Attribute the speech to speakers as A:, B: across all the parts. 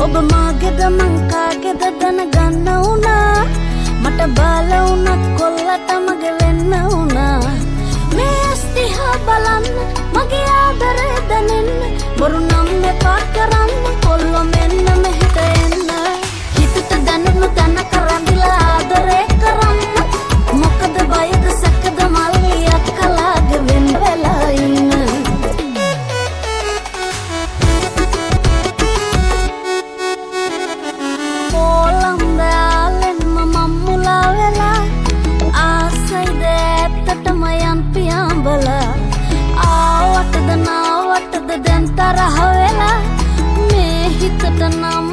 A: ඔබ මාගේද මං කාගේද දැනගන්න උනා මට බාල වුණත් කොල්ලට මගේ වෙන්න උනා මේ ස්තිහා බලන්න මගේ ආදරේ දැනෙන්න බොරු නම් එපා කරන්න කොල්ලෝ මෙන්න මෙහෙට එන්න හිතට දැනුණු තැන කරන්දිලා ආදරේ කරන්න මොකද බයද සැකද මල්ලි අක්කලාගේ වෙන්න වෙලා ඉන්න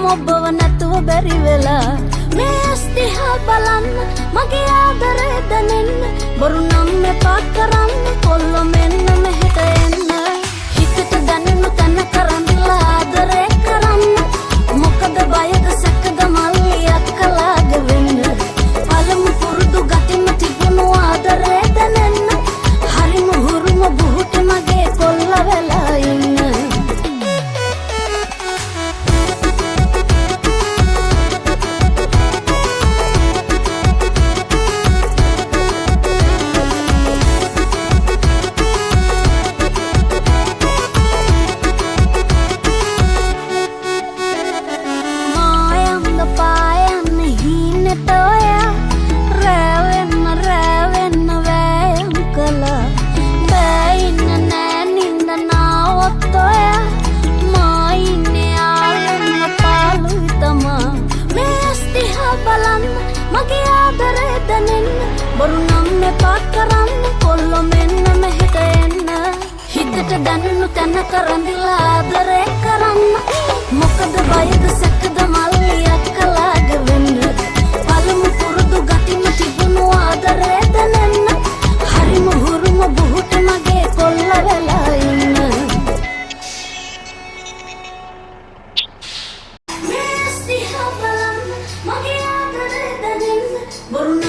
A: ඔබව නැතුව බැරි වෙලා මේ ස්තිහා බලන්න මගේ ආදරේ දැනෙන්න බොරු නම් එපා කරන්න කොල්ලෝ මෙන්න මෙහෙට එන්න හිතට දැනෙන්න තැන කරන්දිලා ආදරේ කරන්න මොකද බයද සැකද මල්ලි අක්කලාගේ වෙන්න පළමු පුරුදු ගතිම තිබුණු ආදරේ දැනෙන්න හරිම හුරුම බුහුට මගේ කොල්ල වෙලා ඉන්න බොරු නම් එපා කරන්න කොල්ලෝ මෙන්න මෙහෙට එන්න හිතට දැනුණු තැන කරන්දිලා ආදරේ කරන්න මොකද බයද සැකද මල්ලි අක්කලාගේ වෙන්න පළමු පුරුදු ගතිම තිබුණු ආදරේ දැනෙන්න හරිම හුරුම බුහුට මගේ කොල්ල වෙලා ඉන්න මේ ස්තිහා බලන්න මගේ ආදරේ දැනෙන්න බොරු